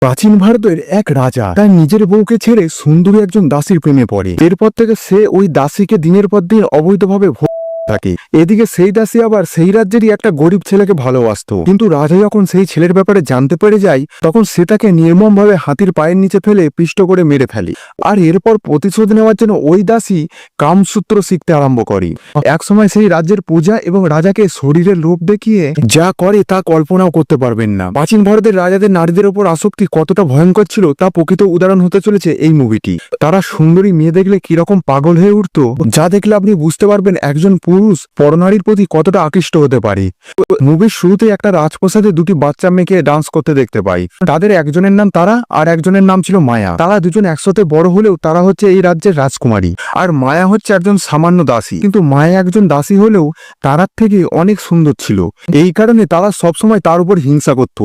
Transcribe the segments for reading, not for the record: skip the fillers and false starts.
প্রাচীন ভারতের এক রাজা তার নিজের বউকে ছেড়ে সুন্দরী একজন দাসীর প্রেমে পড়ে। এরপর থেকে সে ওই দাসীকে দিনের পর দিন অবৈধভাবে থাকে। এদিকে সেই দাসী আবার সেই রাজ্যেরই একটা গরিব ছেলেকে ভালোবাসতো, কিন্তু রাজা যখন সেই ছেলের ব্যাপারে জানতে পেরে যায় তখন সে তাকে নির্মমভাবে হাতির পায়ের নিচে ফেলে পিষ্ট করে মেরে ফেলে। আর এরপর প্রতিশোধ নেওয়ার জন্য ওই দাসী কামসূত্র শিখতে আরম্ভ করে। একসময় সেই রাজ্যের পূজা এবং রাজাকে শরীরের লোভ দেখিয়ে যা করে তা কল্পনাও করতে পারবেন না। প্রাচীন ভারতের রাজাদের নারীদের ওপর আসক্তি কতটা ভয়ঙ্কর ছিল তা প্রকৃত উদাহরণ হতে চলেছে এই মুভিটি। তারা সুন্দরী মেয়ে দেখলে কিরকম পাগল হয়ে উঠতো, যা দেখলে আপনি বুঝতে পারবেন একজন পুরুষ পরনারীর প্রতি কতটা আকৃষ্ট হতে পারে। মুভির শুরুতে একটা রাজপ্রাসাদে দুটি বাচ্চা মেয়েকে ডান্স করতে দেখতে পাই। তাদের একজনের নাম তারা আর একজনের নাম ছিল মায়া। তারা দুজন একসাথে বড় হলেও তারা হচ্ছে এই রাজ্যের রাজকুমারী, আর মায়া হচ্ছে একজন সামান্য দাসী। কিন্তু মায়া একজন দাসী হলেও তারার থেকে অনেক সুন্দর ছিল, এই কারণে তারা সবসময় তার উপর হিংসা করত।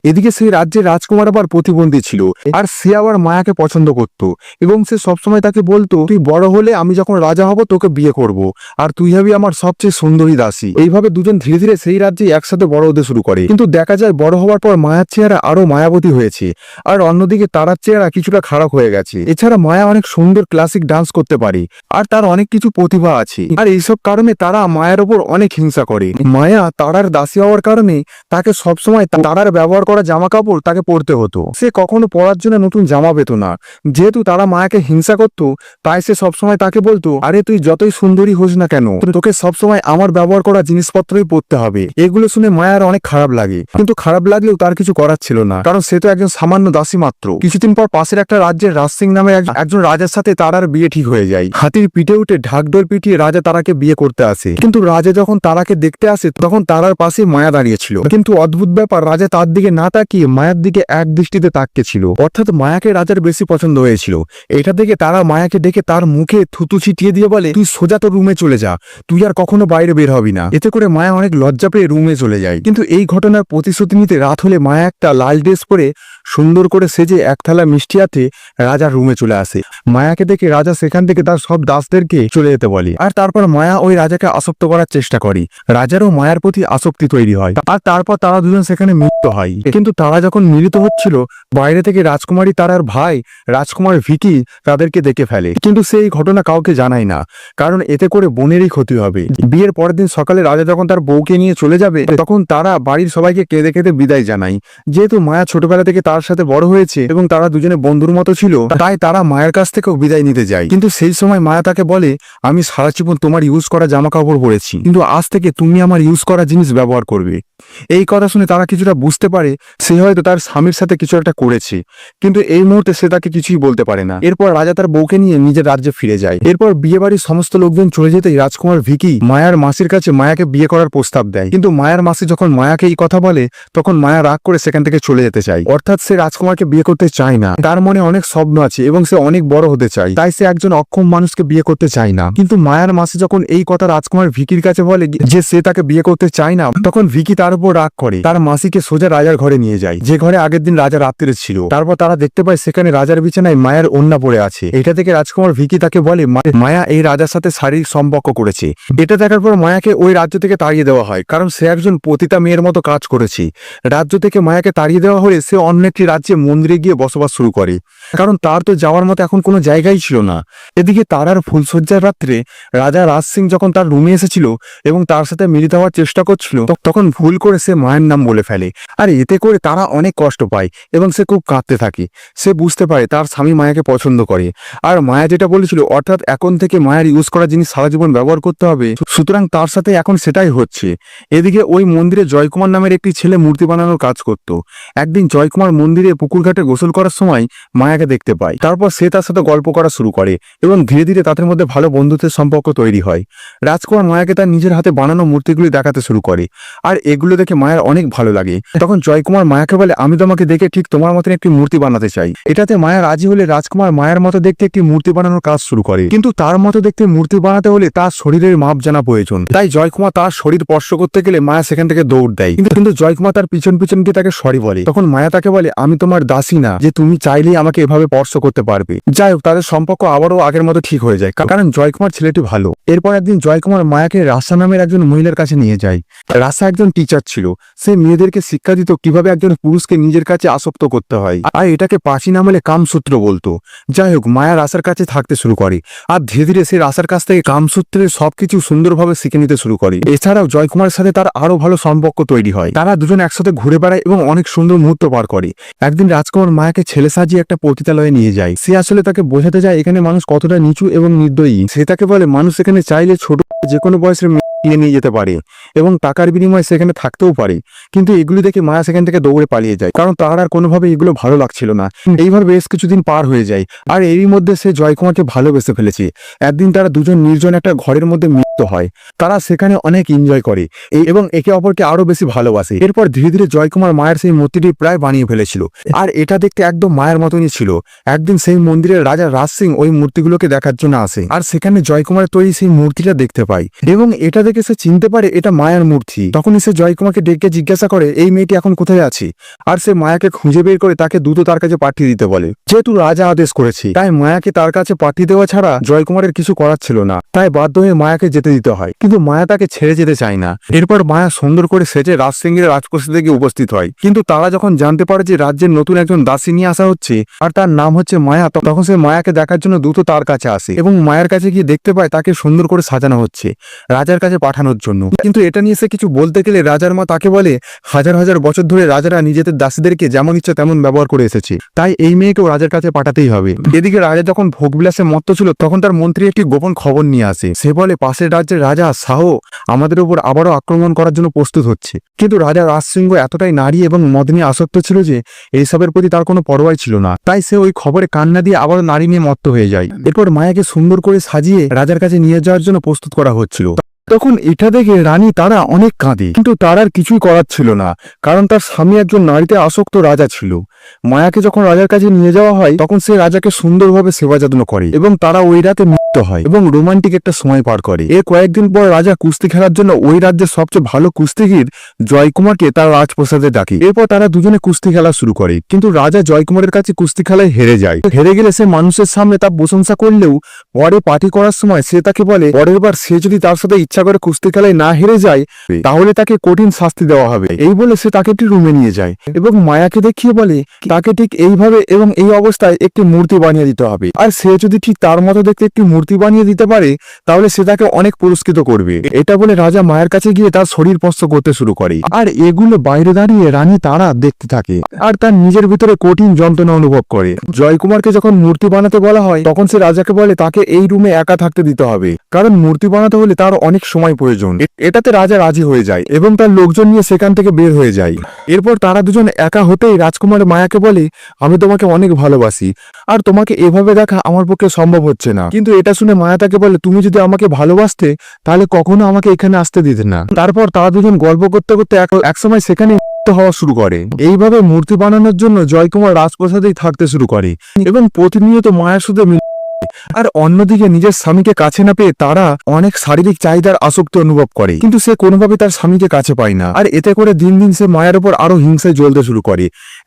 এদিকে সেই রাজ্যের রাজকুমার আবার প্রতিবন্ধী ছিল, আর সে আবার মায়াকে পছন্দ করত এবং সে সবসময় তাকে বলতো, তুই বড় হলে আমি যখন রাজা হব তোকে বিয়ে করব, আর তুই হবি আমার সবচেয়ে সুন্দরী দাসী। এইভাবে দুজন ধীরে ধীরে সেই রাজ্যে একসাথে বড় হতে শুরু করে। কিন্তু দেখা যায় বড় হওয়ার পর মায়ার চেহারা আরো মায়াবতী হয়েছে, আর অন্যদিকে তারার চেহারা কিছুটা খারাপ হয়ে গেছে। এছাড়া মায়া অনেক সুন্দর ক্লাসিক ডান্স করতে পারে, আর তার অনেক কিছু প্রতিভা আছে, আর এইসব কারণে তারা মায়ের ওপর অনেক হিংসা করে। মায়া তারার দাসী হওয়ার কারণে তাকে সবসময় তারার ব্যবহার করা জামা কাপড় তাকে পরতে হতো। সে কখনো পরার জন্য নতুন জামা পেত না। যেহেতু তারা মায়াকে হিংসা করত, তাই সে সবসময় তাকে বলতো, আরে তুই যতই সুন্দরী হোস না কেন তোকে সবসময় আমার ব্যবহার করা জিনিসপত্রই পরতে হবে। এগুলো শুনে মায়ার অনেক খারাপ লাগে, কিন্তু খারাপ লাগলেও তার কিছু করার ছিল না, কারণ সে তো একজন সামান্য দাসী মাত্র। কিছুদিন পর পাশের একটা রাজ্যের রাজ সিং নামে একজন রাজার সাথে তারার বিয়ে ঠিক হয়ে যায়। হাতির পিঠে উঠে ঢাকঢোল পিটিয়ে রাজা তারাকে বিয়ে করতে আসে। কিন্তু রাজা যখন তারাকে দেখতে আসে তখন তারার পাশে মায়া দাঁড়িয়েছিল। কিন্তু অদ্ভুত ব্যাপার, রাজা তার দিকে না তাকিয়ে মায়ার দিকে এক দৃষ্টিতে তাকিয়েছিল, অর্থাৎ মায়াকে রাজার বেশি পছন্দ হয়েছিল। এটা দেখে তারা মায়াকে দেখে তার মুখে থুতু ছিটিয়ে দিয়ে বলে, তুই সোজা তো রুমে চলে যা, তুই আর কখনো বাইরে বের হবি না। এতে করে মায়া অনেক লজ্জা পেয়ে রুমে চলে যায়। কিন্তু এই ঘটনার প্রতিশোধ নিতে রাত হলে মায়া একটা লাল ড্রেস পরে সুন্দর করে সেজে এক থালা মিষ্টি হাতে রাজার রুমে চলে আসে। মায়াকে দেখে রাজা সেখান থেকে তার সব দাসদেরকে চলে যেতে বলে, আর তারপর মায়া ওই রাজাকে আসক্ত করার চেষ্টা করে। রাজারও মায়ার প্রতি আসক্তি তৈরি হয়, আর তারপর তারা দুজন সেখানে মিলিত হয়। কিন্তু তারা যখন মিলিত হচ্ছিল, বাইরে থেকে রাজকুমারী তারার ভাই রাজকুমার ভিকি তাদেরকে দেখে ফেলে। কিন্তু সেই ঘটনা কাউকে জানায় না, কারণ এতে করে বোনেরই ক্ষতি হবে। বিয়ের পরের দিন সকালে রাজা যখন তার বউকে নিয়ে চলে যাবে তখন তারা বাড়ির সবাইকে কেঁদে কেঁদে বিদায় জানায়। যেহেতু মায়া ছোটবেলা থেকে তার সাথে বড় হয়েছে এবং তারা দুজনে বন্ধুর মতো ছিল, তাই তারা মায়ের কাছ থেকেও বিদায় নিতে যায়। কিন্তু সেই সময় মায়া তাকে বলে, আমি সারা জীবন তোমার ইউজ করা জামা কাপড় পরেছি, কিন্তু আজ থেকে তুমি আমার ইউজ করা জিনিস ব্যবহার করবে। এই কথা শুনে তারা কিছুটা বুঝতে পারে সে হয়তো তার স্বামীর সাথে কিছু একটা করেছে, কিন্তু এই মুহূর্তে সে তাকে কিছুই বলতে পারে না। এরপর রাজা তার বউকে নিয়ে নিজের রাজ্যে ফিরে যায়। এরপর বিয়ে বাড়ির সমস্ত লোকজন চলে যেতেই রাজকুমার ভিকি মায়ার মাসির কাছে মায়াকে বিয়ে করার প্রস্তাব দেয়। কিন্তু মায়ার মাসি যখন মায়াকে এই কথা বলে তখন মায়া রাগ করে সেখান থেকে চলে যেতে চায়, অর্থাৎ সে রাজকুমারকে বিয়ে করতে চায় না। তার মনে অনেক স্বপ্ন আছে এবং সে অনেক বড় হতে চায়, তাই সে একজন অক্ষম মানুষকে বিয়ে করতে চায় না। কিন্তু মায়ার মাসি যখন এই কথা রাজকুমার ভিকির কাছে বলে যে সে তাকে বিয়ে করতে চায় না, তখন ভিকি তার উপর রাগ করে তার মাসিকে সোজা রাজার ঘরে নিয়ে যায়, যে ঘরে আগের দিন রাজা রাত্রিরে ছিল। তারপর তারা দেখতে পায় সেখানে রাজার বিছানায় মায়ের ওড়না পড়ে আছে। এটা থেকে রাজকুমার ভিকি তাকে বলে মায়া এই রাজার সাথে শারীরিক সম্পর্ক করেছে। এটা দেখার পর মায়াকে ওই রাজ্য থেকে তাড়িয়ে দেওয়া হয়, কারণ সে একজন পতিতা মেয়ের মতো কাজ করেছে। রাজ্য থেকে মায়াকে তাড়িয়ে দেওয়া হলে সে অন্য একটি রাজ্যে মন্দিরে গিয়ে বসবাস শুরু করে, কারণ তার তো যাওয়ার মতো এখন কোনো জায়গাই ছিল না। এদিকে তারার ফুলসজ্জার রাত্রে রাজা রাজ সিং যখন তার রুমে এসেছিল এবং তার সাথে মিলিত হওয়ার চেষ্টা করছিল, তখন ভুল করে সে মায়ের নাম বলে ফেলে, আর এতে করে তারা অনেক কষ্ট পায় এবং সে খুব কাঁদতে থাকে। সে বুঝতে পারে তার স্বামী মায়াকে পছন্দ করে, আর মায়া যেটা বলেছিল অর্থাৎ এখন থেকে মায়ের ইউজ করা জিনিস সারা জীবন ব্যবহার করতে হবে, সুতরাং তার সাথে এখন সেটাই হচ্ছে। এদিকে ওই মন্দিরে জয়কুমার নামের একটি ছেলে মূর্তি বানানোর কাজ করত। একদিন জয়কুমার মন্দিরে পুকুর ঘাটে গোসল করার সময় মায়াকে দেখতে পায়। তারপর সে তার সাথে গল্প করা শুরু করে এবং ধীরে ধীরে তাদের মধ্যে ভালো বন্ধুত্বের সম্পর্ক তৈরি হয়। রাজকুমার মায়াকে তার নিজের হাতে বানানো মূর্তিগুলি দেখাতে শুরু করে, আর এগুলো দেখে মায়ের অনেক ভালো লাগে। তখন জয়কুমার মায়াকে বলে, আমি তোমাকে দেখে ঠিক তোমার মতন একটি মূর্তি বানাতে চাই। এটাতে মায়া রাজি হলে রাজকুমার মায়ের মতো দেখতে একটি মূর্তি বানানোর কাজ শুরু করে। কিন্তু তার মতো দেখতে মূর্তি বানাতে হলে তার শরীরের মাপ জানা প্রয়োজন, তাই জয়কুমার তার শরীর স্পর্শ করতে গেলে মায়া সেখান থেকে দৌড় দেয়। কিন্তু জয়কুমার তার পিছন পিছন গিয়ে তাকে সরি বলে। তখন মায়া তাকে বলে, আমি তোমার দাসী না যে তুমি চাইলেই আমাকে এভাবে স্পর্শ করতে পারবে। যাই হোক, তাদের সম্পর্ক আবারও আগের মতো ঠিক হয়ে যায়, কারণ জয়কুমার ছেলেটি ভালো। এরপর একদিন জয়কুমার মায়াকে রাসা নামের একজন মহিলার কাছে নিয়ে যায়। রাসা একজন টিচার ছিল। সে মেয়েদেরকে শিক্ষা দিত কিভাবে একজন পুরুষকে নিজের কাছে আসক্ত করতে হয়, আর এটাকে প্রাচীন আমলে কামসূত্র বলতো। যাই হোক, মায়া রাসার কাছে থাকতে শুরু করে, আর ধীরে ধীরে সে রাসার কাছ থেকে কামসূত্রের সবকিছু সুন্দরভাবে শিখে নিতে শুরু করে। এছাড়াও জয়কুমারের সাথে তার আরো ভালো সম্পর্ক তৈরি হয়। তারা দুজন একসাথে ঘুরে বেড়ায় এবং অনেক সুন্দর মুহূর্ত পার করে। একদিন রাজকুমার মায়াকে ছেলে সাজিয়ে একটা পতিতালয়ে নিয়ে যায়। সে আসলে তাকে বোঝাতে যায় এখানে মানুষ কতটা নিচু এবং নির্দয়ী। সে তাকে বলে মানুষ এখানে চাইলে ছোট যে কোনো বয়সের কিনে নিয়ে যেতে পারে এবং টাকার বিনিময়ে সেখানে থাকতেও পারে। কিন্তু এগুলি দেখে মায়া সেখান থেকে দৌড়ে পালিয়ে যায়, কারণ তার আর কোনোভাবে এগুলো ভালো লাগছিল না। এইভাবে বেশ কিছুদিন পার হয়ে যায়, আর এরই মধ্যে সে জয়কুমারকে ভালোবেসে ফেলেছে। একদিন তারা দুজন নির্জন একটা ঘরের মধ্যে মিলিত হয়। তারা সেখানে অনেক এনজয় করে এবং একে অপরকে আরো বেশি ভালোবাসে। এরপর ধীরে ধীরে জয়কুমার মায়ের সেই মূর্তিটি প্রায় বানিয়ে ফেলেছিল, আর এটা দেখতে একদম মায়ের মতনই ছিল। একদিন সেই মন্দিরের রাজা রাজ সিং ওই মূর্তিগুলোকে দেখার জন্য আসে, আর সেখানে জয়কুমারের তৈরি সেই মূর্তিটা দেখতে পায় এবং এটা দেখে সে চিনতে পারে এটা মায়ার মূর্তি। তখনই সে জয়কুমারকে ডেকে জিজ্ঞাসা করে এই মেয়েটি এখন কোথায় আছে, আর সে মায়াকে খুঁজে বের করে তাকে দ্রুত তার কাছে পাঠিয়ে দিতে বলে। যেহেতু রাজা আদেশ করেছে, তাই মায়াকে তার কাছে পাঠিয়ে দেওয়া ছাড়া জয়কুমারের কিছু করার ছিল না। তাই বাধ্য হয়ে মায়াকে যেতে দিতে হয়, কিন্তু মায়া তাকে ছেড়ে যেতে চায় না। এরপর মায়া সুন্দর করে সেজে রাজ সিংহের রাজপ্রাসাদে গিয়ে উপস্থিত হয়। কিন্তু তারা যখন জানতে পারে যে রাজ্যের নতুন একজন দাসী নিয়ে আসা হচ্ছে আর তার নাম হচ্ছে মায়া, তখন সে মায়াকে দেখার জন্য দ্রুত তার কাছে আসে এবং মায়ের কাছে গিয়ে দেখতে পায় তাকে সুন্দর করে সাজানো হচ্ছে রাজার কাছে পাঠানোর জন্য। কিন্তু এটা নিয়ে সে কিছু বলতে গেলে রাজার মা তাকে বলে হাজার হাজার বছর ধরে রাজারা নিজেদের দাসীদেরকে যেমন ইচ্ছে তেমন ব্যবহার করে এসেছে, তাই এই মেয়েকেও রাজার কাছে পাঠাতেই হবে। এদিকে রাজা যখন ভোগবিলাসে মত্ত ছিল, তখন তার মন্ত্রী একটি গোপন খবর নিয়ে আসে। সে বলে পাশের রাজ্যের রাজা শাহ আমাদের উপর আবারও আক্রমণ করার জন্য প্রস্তুত হচ্ছে। কিন্তু রাজা রাজসিংহ এতটাই নারী এবং মদ নিয়ে আসক্ত ছিল যে এইসবের প্রতি তার কোনো পরোয়াই ছিল না। তাই সে ওই খবরে কান্না দিয়ে আবারও নারী নিয়ে মত্ত হয়ে যায়। এরপর মায়াকে সুন্দর করে সাজিয়ে রাজার কাছে নিয়ে যাওয়ার জন্য প্রস্তুত করা হচ্ছিল। তখন এটা দেখে রানী তারা অনেক কাঁদে, কিন্তু তার আর কিছুই করার ছিল না, কারণ তার স্বামী একজন নারীতে আসক্ত রাজা ছিল। মায়াকে যখন রাজার কাছে নিয়ে যাওয়া হয়, তখন সে রাজাকে সুন্দরভাবে সেবা যত্ন করে এবং তারা ওই রাতে মিলিত হয় এবং রোমান্টিক একটা সময় পার করে। এর কয়েকদিন পর রাজা কুস্তি খেলার জন্য ওই রাজ্যের সবচেয়ে ভালো কুস্তিগির জয়কুমারকে তার রাজপ্রাসাদে ডাকে। এরপর তারা দুজনে কুস্তি খেলা শুরু করে, কিন্তু রাজা জয়কুমারের কাছে কুস্তি খেলায় হেরে যায়। হেরে গেলে সে মানুষের সামনে তার প্রশংসা করলেও পরে পার্টি করার সময় সে তাকে বলে পরের বার সে যদি তার সাথে ইচ্ছা করে কুস্তি খেলায় না হেরে যায় তাহলে তাকে কঠিন শাস্তি দেওয়া হবে। এই বলে সে তাকে একটি রুমে নিয়ে যায় এবং মায়াকে দেখিয়ে বলে তাকে ঠিক এইভাবে এবং এই অবস্থায় একটি মূর্তি বানিয়ে দিতে হবে, আর সে যদি ঠিক তার মতো দেখতে একটি মূর্তি বানিয়ে দিতে পারে তাহলে সে তাকে অনেক পুরস্কৃত করবে। এটা বলে রাজা মায়ের কাছে গিয়ে তার শরীর স্পর্শ করতে শুরু করে, আর এগুলো বাইরে দাঁড়িয়ে রানী তারা দেখতে থাকে আর তার নিজের ভিতরে কঠিন যন্ত্রণা অনুভব করে। জয়কুমারকে যখন মূর্তি বানাতে বলা হয়, তখন সে রাজাকে বলে তাকে এই রুমে একা থাকতে দিতে হবে, কারণ মূর্তি বানাতে হলে তার অনেক সময় প্রয়োজন। এটাতে রাজা রাজি হয়ে যায় এবং তার লোকজন নিয়ে সেখান থেকে বের হয়ে যায়। এরপর তারা দুজন একা হতেই রাজকুমার মায়াকে বলে আমি তোমাকে অনেক ভালোবাসি, আর তোমাকে এভাবে দেখা আমার পক্ষে সম্ভব হচ্ছে না। কিন্তু এটা শুনে মায়া তাকে বলে তুমি যদি আমাকে ভালোবাসতে তাহলে কখনো আমাকে এখানে আসতে দিতে না। তারপর তারা দুজন গল্প করতে করতে একসময় সেখানে হওয়া শুরু করে। এইভাবে মূর্তি বানানোর জন্য জয়কুমার রাজপ্রাসাদেই থাকতে শুরু করে এবং প্রতিনিয়ত মায়ের সাথে আর অন্যদিকে নিজের স্বামীকে কাছে না পেয়ে তারা অনেক শারীরিক চাহিদার আসক্তি অনুভব করে, কিন্তু সে কোনোভাবে তার স্বামীকে কাছে পায় না। আর এতে করে দিন দিন সে মায়ের উপর আরো হিংসায় জ্বলতে শুরু করে।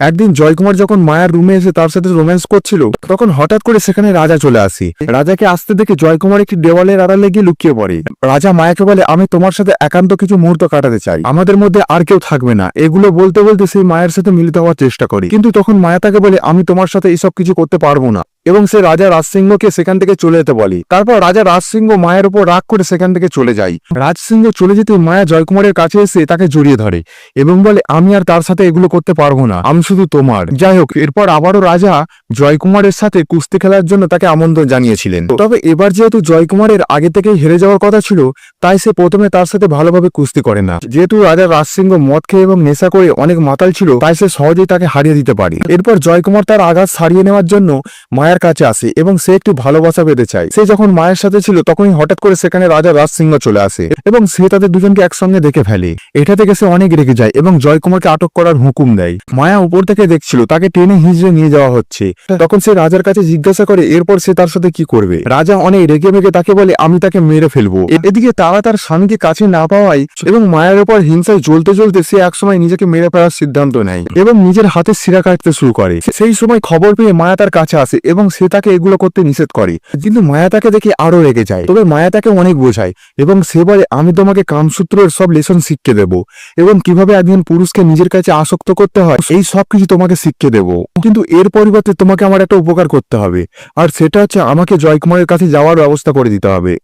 একদিন জয়কুমার যখন মায়ের রুমে এসে তার সাথে রোম্যান্স করছিল, তখন হঠাৎ করে সেখানে রাজা চলে আসে। রাজাকে আসতে দেখে জয়কুমার একটি দেওয়ালের আড়ালে গিয়ে লুকিয়ে পড়ে। রাজা মায়াকে বলে আমি তোমার সাথে একান্ত কিছু মুহূর্ত কাটাতে চাই, আমাদের মধ্যে আর কেউ থাকবে না। এগুলো বলতে বলতে সেই মায়ের সাথে মিলিত হওয়ার চেষ্টা করে, কিন্তু তখন মায়া তাকে বলে আমি তোমার সাথে এইসব কিছু করতে পারবো না এবং সে রাজা রাজসিংহকে সেখান থেকে চলে যেতে বলে। তারপর রাজা রাজসিংহ মায়ের উপর রাগ করে সেখান থেকে চলে যায়। রাজসিংহ চলে যেতে মায়া জয়কুমারের কাছে এসে তাকে জড়িয়ে ধরে এবং বলে আমি আর তার সাথে এগুলো করতে পারবো না, আমি শুধু তোমার। যাই হোক, এরপর আবারও রাজা জয়কুমারের সাথে কুস্তি খেলার জন্য তাকে আমন্ত্রণ জানিয়েছিলেন। তবে এবার যেহেতু জয়কুমারের আগে থেকেই হেরে যাওয়ার কথা ছিল, তাই সে প্রথমে তার সাথে ভালোভাবে কুস্তি করে না। যেহেতু রাজা রাজসিংহ মদ খেয়ে এবং নেশা করে অনেক মাতাল ছিল, তাই সে সহজেই তাকে হারিয়ে দিতে পারে। এরপর জয়কুমার তার আঘাত সারিয়ে নেওয়ার জন্য মায়ের কাছে আসে এবং সে একটু ভালোবাসা পেতে চায়। সে যখন মায়ের সাথে ছিল তখনই হঠাৎ করে সেখানে রাজা রাজসিংহ চলে আসে এবং সে তাদের দুজনকে একসঙ্গে দেখে ফেলে। এটা থেকে সে অনেক রেগে যায় এবং জয়কুমারকে আটক করার হুকুম দেয়। মায়া উপর থেকে দেখছিল তাকে টেনে হিঁচড়ে নিয়ে যাওয়া হচ্ছে, তখন সে রাজার কাছে জিজ্ঞাসা করে এরপর সে তার সাথে কি করবে। রাজা অনেক রেগে মেগে তাকে বলে আমি তাকে মেরে ফেলবো। এদিকে তারা তার স্বামীকে কাছে না পাওয়ায় এবং মায়ের উপর হিংসায় জ্বলতে জ্বলতে সে একসময় নিজেকে মেরে ফেলার সিদ্ধান্ত নেয় এবং নিজের হাতে শিরা কাটতে শুরু করে। সেই সময় খবর পেয়ে মায়া তার কাছে আসে এবং এবং সে তাকে এগুলো করতে নিষেধ করে। কিন্তু মায়া তাকে দেখে আরো রেগে যায়। তবে মায়া তাকে অনেক বোঝায় এবং সে বলে, আমি তোমাকে কামসূত্রের সব লেসন শিখতে দেবো এবং কিভাবে একজন পুরুষকে নিজের কাছে আসক্ত করতে হয় এই সব কিছু তোমাকে শিখতে দেবো। কিন্তু এর পরিবর্তে তোমাকে আমার একটা উপকার করতে হবে, আর সেটা হচ্ছে আমাকে জয়কুমারের কাছে যাওয়ার ব্যবস্থা করে দিতে হবে,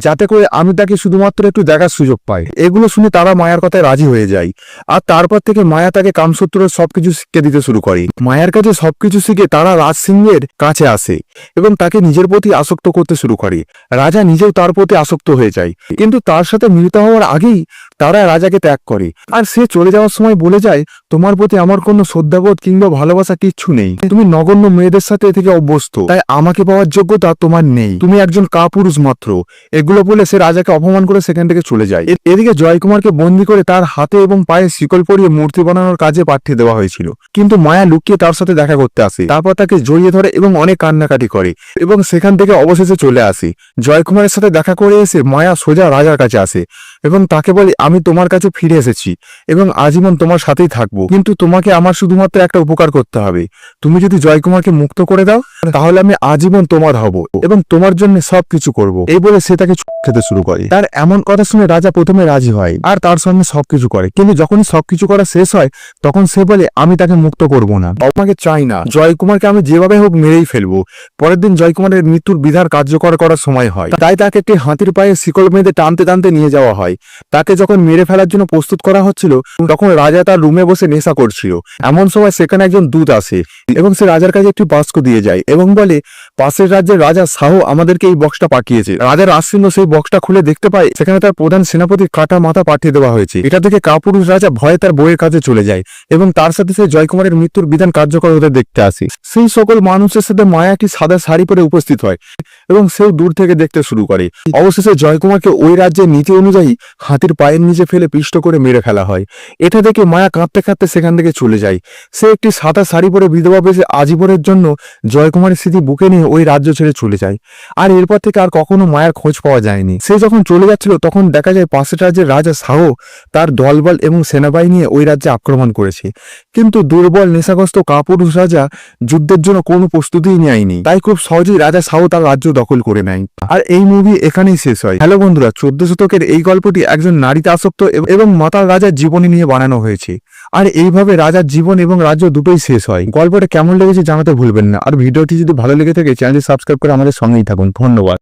যাতে করে আমি তাকে শুধুমাত্র একটু দেখার সুযোগ পাই। এগুলো শুনে তারা মায়ার কথায় রাজি হয়ে যায়, আর তারপর থেকে মায়া তাকে কামসূত্রের সবকিছু শিখে দিতে শুরু করে। মায়ার কাছে সবকিছু শিখে তারা রাজ সিংহের কাছে আসে এবং তাকে নিজের প্রতি আসক্ত করতে শুরু করে। রাজা নিজেও তার প্রতি আসক্ত হয়ে যায়, কিন্তু তার সাথে মিলিত হওয়ার আগেই তারা রাজাকে ত্যাগ করে, আর সে চলে যাওয়ার সময় বলে যায়, তোমার প্রতি আমার কোনো শ্রদ্ধাবোধ কিংবা ভালোবাসা কিচ্ছু নেই, তুমি নগণ্য মেয়েদের সাথে থেকে অভ্যস্ত, তাই আমাকে পাওয়ার যোগ্যতা তোমার নেই, তুমি একজন কাপুরুষ মাত্র। এগুলো বলে সে রাজাকে অপমান করে সেখান থেকে চলে যায়। এদিকে জয়কুমারকে বন্দী করে তার হাতে এবং পায়ে শিকল পরিয়ে মূর্তি বানানোর কাজে পাঠিয়ে দেওয়া হয়েছিল, কিন্তু মায়া লুকিয়ে তার সাথে দেখা করতে আসে। তারপর তাকে জড়িয়ে ধরে এবং অনেক কান্নাকাটি করে এবং সেখান থেকে অবশেষে চলে আসে। জয়কুমারের সাথে দেখা করে এসে মায়া সোজা রাজার কাছে আসে এবং তাকে বলে, আমি তোমার কাছে ফিরে এসেছি এবং আজীবন তোমার সাথেই থাকবো, কিন্তু তোমাকে আমার শুধুমাত্র একটা উপকার করতে হবে। তুমি যদি জয়কুমারকে মুক্ত করে দাও তাহলে আমি আজীবন তোমার হব এবং তোমার জন্য সবকিছু করব। এই বলে সে তাকে খেতে শুরু করে। তার এমন কথা শুনে রাজা প্রথমে রাজি হয় আর তার সঙ্গে সবকিছু করে, কিন্তু যখনই সবকিছু করা শেষ হয় তখন সে বলে, আমি তাকে মুক্ত করব না, আমাকে চাই না, জয়কুমারকে আমি যেভাবে হোক মেরেই ফেলবো। পরের দিন জয়কুমারের মৃত্যুর বিধান কার্যকর করার সময় হয়, তাই তাকে একটি হাতির পায়ে শিকল বেঁধে টানতে টানতে নিয়ে যাওয়া হয়। তাকে যখন মেরে ফেলার জন্য প্রস্তুত করা হচ্ছিল তখন রাজা তার রুমে বসে নেশা করছিল। এমন সময় সেখানে একজন দূত আসে এবং সে রাজার কাছে একটি বাক্স দিয়ে যায় এবং বলে, পাশের রাজ্যের রাজা শাহ আমাদেরকে এই বক্সটা পাঠিয়েছে। রাজার আশ্চর্য সেই বক্সটা খুলে দেখতে পায় সেখানে তার প্রধান সেনাপতি কাটা মাথা পাঠিয়ে দেওয়া হয়েছে। এটা দেখে কাপুরুষ রাজা ভয়ে তার বইয়ের কাছে চলে যায় এবং তার সাথে সে জয়কুমারের মৃত্যুর বিধান কার্যকর হতে দেখতে আসে। সেই সকল মানুষের সাথে মায়া একটি সাদা শাড়ি পরে উপস্থিত হয় এবং সেও দূর থেকে দেখতে শুরু করে। অবশেষে জয়কুমারকে ওই রাজ্যের নীতি অনুযায়ী হাতির পায়ের নিচে ফেলে পিষ্ট করে মেরে ফেলা হয়। এটা দেখে মায়া কাঁদতে কাঁদতে সেখান থেকে চলে যায়। সে একটি সাদা শাড়ি পরে বিধবা বেশে আজীবনের জন্য জয়কুমারের স্মৃতি বুকে নিয়ে ওই রাজ্য ছেড়ে চলে যায়। আর এরপর থেকে আর কখনো মায়ার খোঁজ পাওয়া যায়নি। সে যখন চলে যাচ্ছিল তখন দেখা যায় পাশের রাজ্যের রাজা শাহ তার দলবল এবং সেনাবাহিনী নিয়ে ওই রাজ্যে আক্রমণ করেছে, কিন্তু দুর্বল নেশাগ্রস্ত কাপুরুষ রাজা যুদ্ধের জন্য কোনো প্রস্তুতিই নেয়নি, তাই খুব সহজেই রাজা শাহ তার রাজ্য দখল করে নেয়। আর এই মুভি এখানেই শেষ হয়। হ্যালো বন্ধুরা, 14 শতকের এই গল্পটি একজন নারীতে আসক্ত এবং মাতাল রাজার জীবনী নিয়ে বানানো হয়েছে। আর এইভাবে রাজার জীবন এবং রাজ্য দুটোই শেষ হয়। গল্পটা কেমন লেগেছে জানাতে ভুলবেন না, আর ভিডিওটি যদি ভালো লেগে থাকে চ্যানেলটি সাবস্ক্রাইব করে আমাদের সঙ্গেই থাকুন। ধন্যবাদ।